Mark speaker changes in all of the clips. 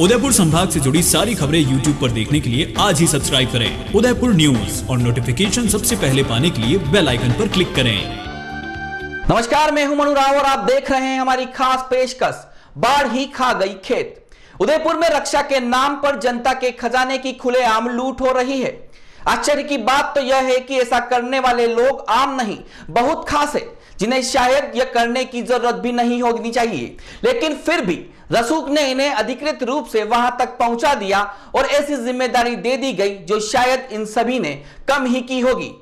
Speaker 1: उदयपुर संभाग से जुड़ी सारी खबरें यूट्यूब पर देखने के लिए आज ही सब्सक्राइब करें उदयपुर न्यूज और नोटिफिकेशन सबसे पहले पाने के लिए बेल आइकन पर क्लिक करें।
Speaker 2: नमस्कार, मैं हूं मनु राव और आप देख रहे हैं हमारी खास पेशकश बाढ़ ही खा गई खेत। उदयपुर में रक्षा के नाम पर जनता के खजाने की खुलेआम लूट हो रही है। आश्चर्य की बात तो यह है कि ऐसा करने वाले लोग आम नहीं, बहुत खास है, जिन्हें शायद यह करने की जरूरत भी नहीं होनी चाहिए, लेकिन फिर भी रसूख ने इन्हें अधिकृत रूप से वहां तक पहुंचा दिया और ऐसी जिम्मेदारी दे दी गई जो शायद इन सभी ने कम ही की होगी।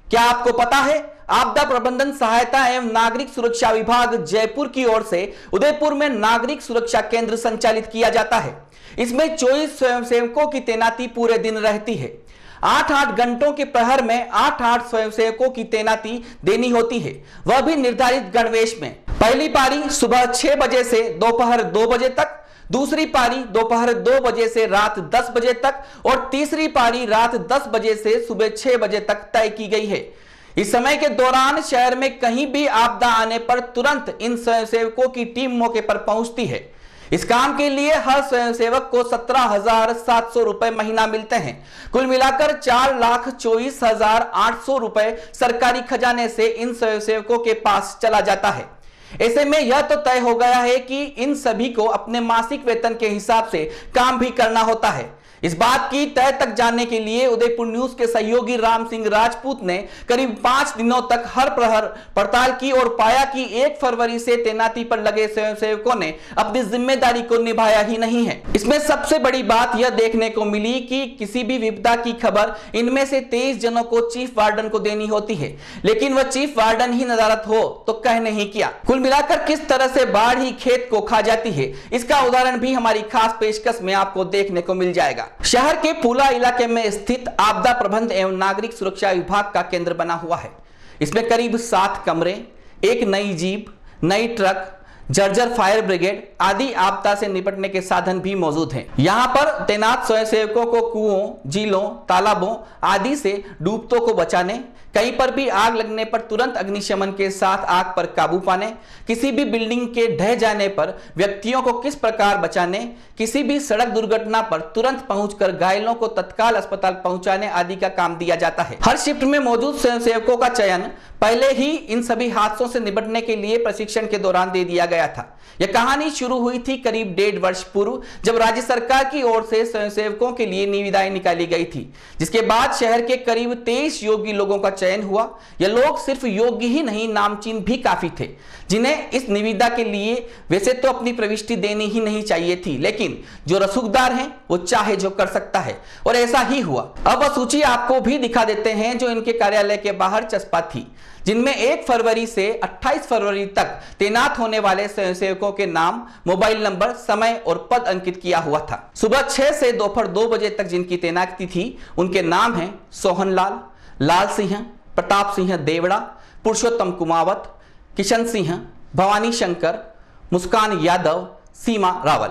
Speaker 2: क्या आपको पता है, आपदा प्रबंधन सहायता एवं नागरिक सुरक्षा विभाग जयपुर की ओर से उदयपुर में नागरिक सुरक्षा केंद्र संचालित किया जाता है। इसमें 24 स्वयंसेवकों की तैनाती पूरे दिन रहती है। 8-8 घंटों के प्रहर में 8-8 स्वयंसेवकों की तैनाती देनी होती है, वह भी निर्धारित गणवेश में। पहली पारी सुबह 6 बजे से दोपहर 2 बजे तक, दूसरी पारी दोपहर 2 बजे से रात 10 बजे तक और तीसरी पारी रात 10 बजे से सुबह 6 बजे तक तय की गई है। इस समय के दौरान शहर में कहीं भी आपदा आने पर तुरंत इन स्वयंसेवकों की टीम मौके पर पहुंचती है। इस काम के लिए हर स्वयंसेवक को 17,700 रुपए महीना मिलते हैं। कुल मिलाकर 4,24,800 रुपए सरकारी खजाने से इन स्वयंसेवकों के पास चला जाता है। ऐसे में यह तो तय हो गया है कि इन सभी को अपने मासिक वेतन के हिसाब से काम भी करना होता है। इस बात की तय तक जानने के लिए उदयपुर न्यूज के सहयोगी राम सिंह राजपूत ने करीब 5 दिनों तक हर प्रहर पड़ताल की और पाया कि 1 फरवरी से तैनाती पर लगे स्वयंसेवकों ने अपनी जिम्मेदारी को निभाया ही नहीं है। इसमें सबसे बड़ी बात यह देखने को मिली कि किसी भी विपदा की खबर इनमें से 23 जनों को चीफ वार्डन को देनी होती है, लेकिन वह चीफ वार्डन ही नदारत हो तो कह नहीं किया। कुल मिलाकर किस तरह से बाढ़ ही खेत को खा जाती है, इसका उदाहरण भी हमारी खास पेशकश में आपको देखने को मिल जाएगा। शहर के पूला इलाके में स्थित आपदा प्रबंधन एवं नागरिक सुरक्षा विभाग का केंद्र बना हुआ है। इसमें करीब 7 कमरे, एक नई जीप, नई ट्रक, जर्जर फायर ब्रिगेड आदि आपदा से निपटने के साधन भी मौजूद हैं। यहां पर तैनात स्वयंसेवकों को कुओं, झीलों, तालाबों आदि से डूबतों को बचाने, कहीं पर भी आग लगने पर तुरंत अग्निशमन के साथ आग पर काबू पाने, किसी भी बिल्डिंग के ढह जाने पर व्यक्तियों को किस प्रकार बचाने, किसी भी सड़क दुर्घटना पर तुरंत पहुंचकर घायलों को तत्काल अस्पताल पहुंचाने आदि का काम दिया जाता है। हर शिफ्ट में मौजूद स्वयंसेवकों का चयन पहले ही इन सभी हादसों से निपटने के लिए प्रशिक्षण के दौरान दे दिया गया था। यह कहानी शुरू हुई थी करीब 1.5 वर्ष पूर्व, जब राज्य सरकार की ओर से स्वयंसेवकों के लिए निविदाएं निकाली गई थी, जिसके बाद शहर के करीब 23 योग्य लोगों का चयन हुआ। यह लोग सिर्फ योग्य ही नहीं, नामचीन भी काफी थे, जिन्हें इस निविदा के लिए वैसे तो अपनी प्रविष्टि देनी ही नहीं चाहिए थी, लेकिन जो रसूखदार हैं वो चाहे जो कर सकता है, और ऐसा ही हुआ। अब वह सूची आपको भी दिखा देते हैं जो इनके कार्यालय के बाहर चस्पा थी, जिनमें 1 फरवरी से 28 फरवरी तक तैनात होने वाले स्वयंसेवकों के नाम, मोबाइल नंबर, समय और पद अंकित किया हुआ था। सुबह 6 से दोपहर 2 बजे तक जिनकी तैनाती थी उनके नाम हैं सोहन लाल, लाल सिंह, प्रताप सिंह देवड़ा, पुरुषोत्तम कुमावत, किशन सिंह, भवानी शंकर, मुस्कान यादव, सीमा रावल।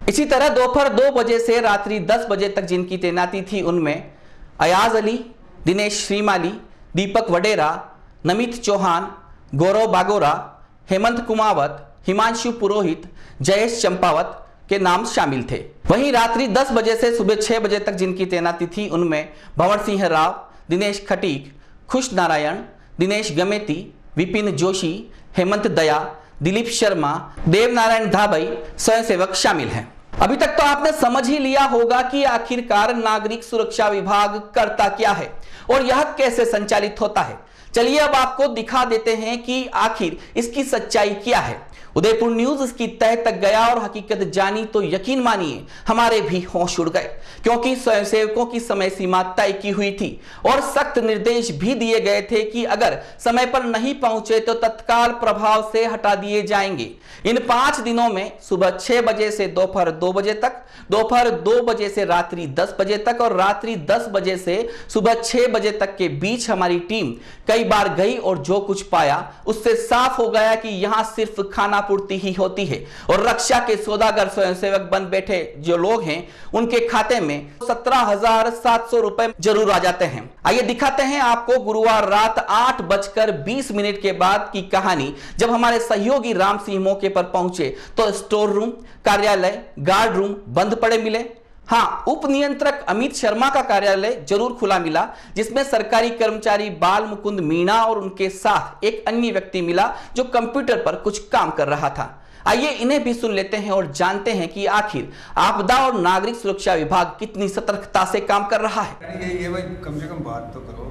Speaker 2: इसी तरह दोपहर 2 बजे से रात्रि 10 बजे तक जिनकी तैनाती थी उनमें अयाज अली, दिनेश श्रीमाली, दीपक वडेरा, नमित चौहान, गौरव बागोरा, हेमंत कुमावत, हिमांशु पुरोहित, जयेश चंपावत के नाम शामिल थे। वहीं रात्रि 10 बजे से सुबह 6 बजे तक जिनकी तैनाती थी उनमें भंवर सिंह राव, दिनेश खटीक, खुश नारायण, दिनेश गमेती, विपिन जोशी, हेमंत दया, दिलीप शर्मा, देवनारायण धाबई स्वयंसेवक शामिल हैं। अभी तक तो आपने समझ ही लिया होगा कि आखिरकार नागरिक सुरक्षा विभाग करता क्या है और यह कैसे संचालित होता है। चलिए अब आपको दिखा देते हैं कि आखिर इसकी सच्चाई क्या है। उदयपुर न्यूज इसकी तह तक गया और हकीकत जानी तो यकीन मानिए हमारे भी होश उड़ गए, क्योंकि स्वयंसेवकों की समय सीमा तय की हुई थी और सख्त निर्देश भी दिए गए थे कि अगर समय पर नहीं पहुंचे तो तत्काल प्रभाव से हटा दिए जाएंगे। इन 5 दिनों में सुबह 6 बजे से दोपहर 2 बजे तक, दोपहर 2 बजे से रात्रि 10 बजे तक और रात्रि 10 बजे से सुबह 6 बजे तक के बीच हमारी टीम कई बार गई और जो कुछ पाया उससे साफ हो गया कि यहां सिर्फ खाना पूर्ति ही होती है और रक्षा के सौदागर स्वयंसेवक बन बैठे जो लोग हैं उनके खाते में 17,700 रुपए जरूर आ जाते हैं। आइए दिखाते हैं आपको गुरुवार रात 8:20 के बाद की कहानी, जब हमारे सहयोगी राम सिंह मौके पर पहुंचे तो स्टोर रूम, कार्यालय, गार्ड रूम बंद पड़े मिले। हाँ, उप नियंत्रक अमित शर्मा का कार्यालय जरूर खुला मिला, जिसमें सरकारी कर्मचारी बाल मुकुंद मीणा और उनके साथ एक अन्य व्यक्ति मिला जो कंप्यूटर पर कुछ काम कर रहा था। आइए इन्हें भी सुन लेते हैं और जानते हैं कि आखिर आपदा और नागरिक सुरक्षा विभाग कितनी सतर्कता से काम कर रहा है।
Speaker 3: ये भाई कम से कम बात तो करो।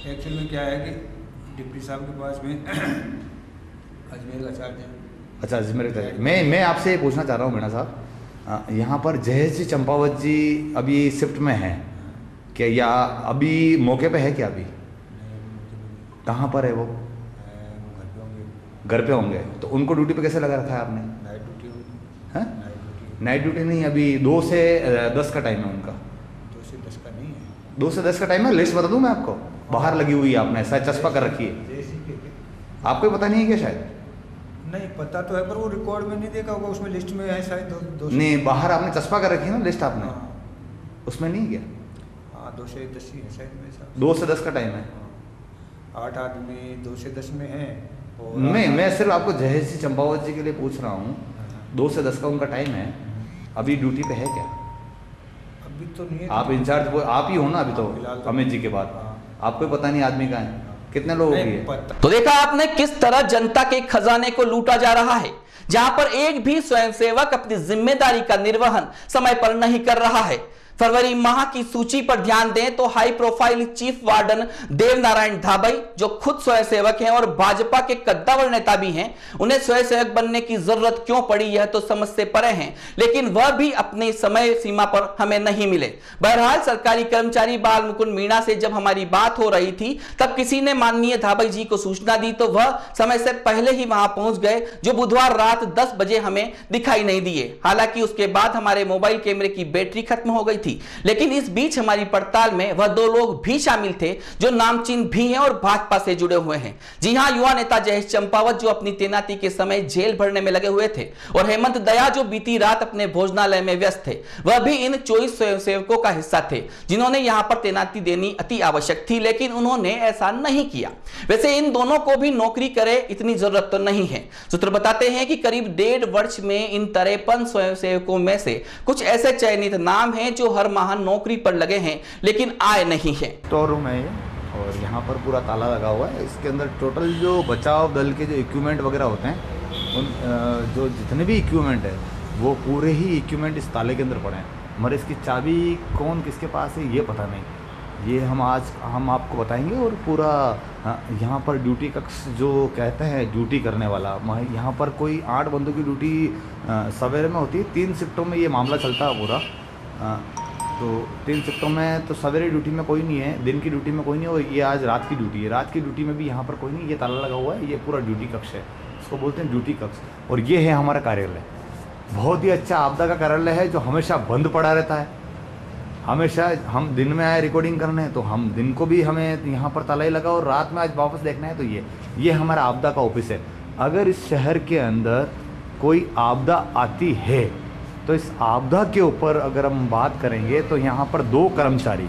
Speaker 3: एक्चुअल में क्या है कि डिप्टी साहब के पास में अजमेर का चार्ज है।
Speaker 4: अच्छा, अजमेर का चार्ज। मैं आपसे ये पूछना चाह रहा हूँ मीणा साहब, यहाँ पर जहेज जी चंपावत जी अभी शिफ्ट में हैं क्या, या अभी मौके पे है क्या? अभी कहाँ पर है वो? घर पे होंगे। तो उनको ड्यूटी पे कैसे लगा रखा है आपने?
Speaker 3: नाइट ड्यूटी
Speaker 4: है? नाइट ड्यूटी नहीं, अभी 2 से 10 का टाइम है उनका।
Speaker 3: 2 से 10 का नहीं है।
Speaker 4: 2 से 10 का टाइम है। लिस्ट बता दूँ मैं आपको? बाहर लगी हुई है, आपने शायद चस्पा कर रखी है। आपको पता नहीं है क्या? शायद
Speaker 3: नहीं पता तो है, पर वो रिकॉर्ड में नहीं देखा होगा, उसमें लिस्ट में है शायद 2
Speaker 4: नहीं, बाहर आपने चस्पा कर रखी है ना लिस्ट आपने? उसमें नहीं क्या?
Speaker 3: हाँ, 2 से 10 ही है शायद मेरे साथ।
Speaker 4: 2 से 10 का टाइम है।
Speaker 3: 8 आदमी 2 से 10 में है।
Speaker 4: मैं सिर्फ आपको जहेज जी चंपावत जी के लिए पूछ रहा हूँ। 2 से 10 का उनका टाइम है, अभी ड्यूटी पे है क्या?
Speaker 3: अभी तो नहीं है।
Speaker 4: आप इंचार्ज आप ही हो ना अभी तो, अमित जी के बाद। आपको पता नहीं आदमी कहाँ है, कितने लोग हैं?
Speaker 2: तो देखा आपने किस तरह जनता के खजाने को लूटा जा रहा है, जहां पर एक भी स्वयंसेवक अपनी जिम्मेदारी का निर्वहन समय पर नहीं कर रहा है। फरवरी माह की सूची पर ध्यान दें तो high profile chief warden Devnarayan Dhabai, जो खुद स्वयंसेवक हैं और भाजपा के कद्दावर नेता भी हैं, उन्हें स्वयंसेवक बनने की जरूरत क्यों पड़ी यह तो समझ से परे हैं, लेकिन वह भी अपनी समय सीमा पर हमें नहीं मिले। बहरहाल सरकारी कर्मचारी बाल मुकुंद मीणा से जब हमारी बात हो रही थी तब किसी ने माननीय धाबई जी को सूचना दी तो वह समय से पहले ही वहां पहुंच गए, जो बुधवार रात 10 बजे हमें दिखाई नहीं दिए। हालांकि उसके बाद हमारे मोबाइल कैमरे की बैटरी खत्म हो गई थी, लेकिन इस बीच हमारी पड़ताल में वह 2 लोग भी शामिल थे जो नामचीन भी हैं और भाजपा से जुड़े हुए हैं। जी हां, युवा नेता जहेज चंपावत जो अपनी तैनाती के समय जेल भरने में लगे हुए थे, और हेमंत दया जो बीती रात अपने भोजनालय में व्यस्त थे, वह भी इन 24 स्वयंसेवकों का हिस्सा थे जिन्होंने यहां पर तैनाती देनी अति आवश्यक थी, लेकिन उन्होंने ऐसा नहीं किया। वैसे इन दोनों को भी नौकरी करे इतनी जरूरत तो नहीं है। सूत्र बताते हैं कि करीब 1.5 वर्ष में इन 53 स्वयंसेवकों में से कुछ ऐसे चयनित नाम हैं जो हर माह नौकरी पर लगे हैं लेकिन आए नहीं हैं।
Speaker 4: स्टोर रूम है ये, और यहाँ पर पूरा ताला लगा हुआ है। इसके अंदर टोटल जो बचाव दल के जो इक्विपमेंट वगैरह होते हैं, उन जो जितने भी इक्विपमेंट है वो पूरे ही इक्विपमेंट इस ताले के अंदर पड़े हैं। मगर इसकी चाबी कौन किसके पास है ये पता नहीं, ये हम आपको बताएंगे। और पूरा यहाँ पर ड्यूटी कक्ष जो कहते हैं ड्यूटी करने वाला, यहाँ पर कोई 8 बंदों की ड्यूटी सवेरे में होती है। 3 शिफ्टों में ये मामला चलता है पूरा। तो 3 शिफ्टों में तो सवेरे ड्यूटी में कोई नहीं है, दिन की ड्यूटी में कोई नहीं है, और ये आज रात की ड्यूटी है। रात की ड्यूटी में भी यहाँ पर कोई नहीं, ये ताला लगा हुआ है। ये पूरा ड्यूटी कक्ष है, इसको बोलते हैं ड्यूटी कक्ष। और ये है हमारा कार्यालय, बहुत ही अच्छा आपदा का कार्यालय है जो हमेशा बंद पड़ा रहता है। हमेशा हम दिन में आए रिकॉर्डिंग करने, तो हम दिन को भी हमें यहाँ पर ताला ही लगा, और रात में आज वापस देखना है तो ये हमारा आपदा का ऑफिस है। अगर इस शहर के अंदर कोई आपदा आती है तो इस आपदा के ऊपर अगर हम बात करेंगे तो यहाँ पर 2 कर्मचारी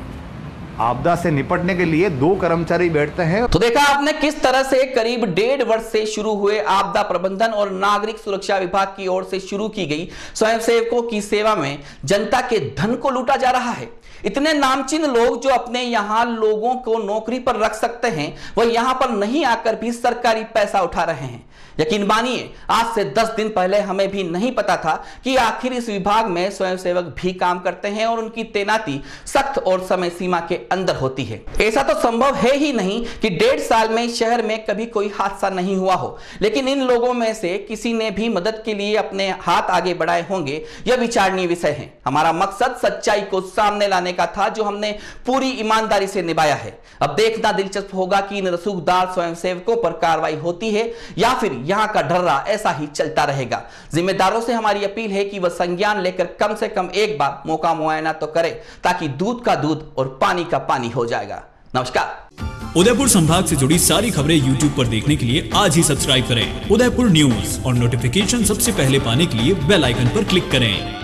Speaker 4: आपदा से निपटने के लिए 2 कर्मचारी बैठते हैं।
Speaker 2: तो देखा आपने किस तरह से करीब 1.5 वर्ष से शुरू हुए आपदा प्रबंधन और नागरिक सुरक्षा विभाग की ओर से शुरू की गई स्वयंसेवकों की सेवा में जनता के धन को लूटा जा रहा है। इतने नामचीन लोग जो अपने यहाँ लोगों को नौकरी पर रख सकते हैं, वह यहाँ पर नहीं आकर भी सरकारी पैसा उठा रहे हैं। यकीन मानिए, आज से 10 दिन पहले हमें भी नहीं पता था कि आखिर इस विभाग में स्वयंसेवक भी काम करते हैं और उनकी तैनाती सख्त और समय सीमा के अंदर होती है। ऐसा तो संभव है ही नहीं कि 1.5 साल में शहर में कभी कोई हादसा नहीं हुआ हो, लेकिन इन लोगों में से किसी ने भी मदद के लिए अपने हाथ आगे बढ़ाए होंगे, यह विचारणीय विषय है। हमारा मकसद सच्चाई को सामने लाने का था, जो हमने पूरी ईमानदारी से निभाया है। अब देखना दिलचस्प होगा कि इन रसूखदार स्वयंसेवकों पर कार्रवाई होती है या फिर यहां का ढर्रा ऐसा ही चलता रहेगा। जिम्मेदारों से हमारी अपील है कि वह संज्ञान लेकर कम से कम एक बार मौका मुआयना तो करें, ताकि दूध का दूध और पानी का पानी हो जाएगा। नमस्कार।
Speaker 1: उदयपुर संभाग से जुड़ी सारी खबरें YouTube पर देखने के लिए आज ही सब्सक्राइब करें उदयपुर न्यूज और नोटिफिकेशन सबसे पहले पाने के लिए बेल आइकन पर क्लिक करें।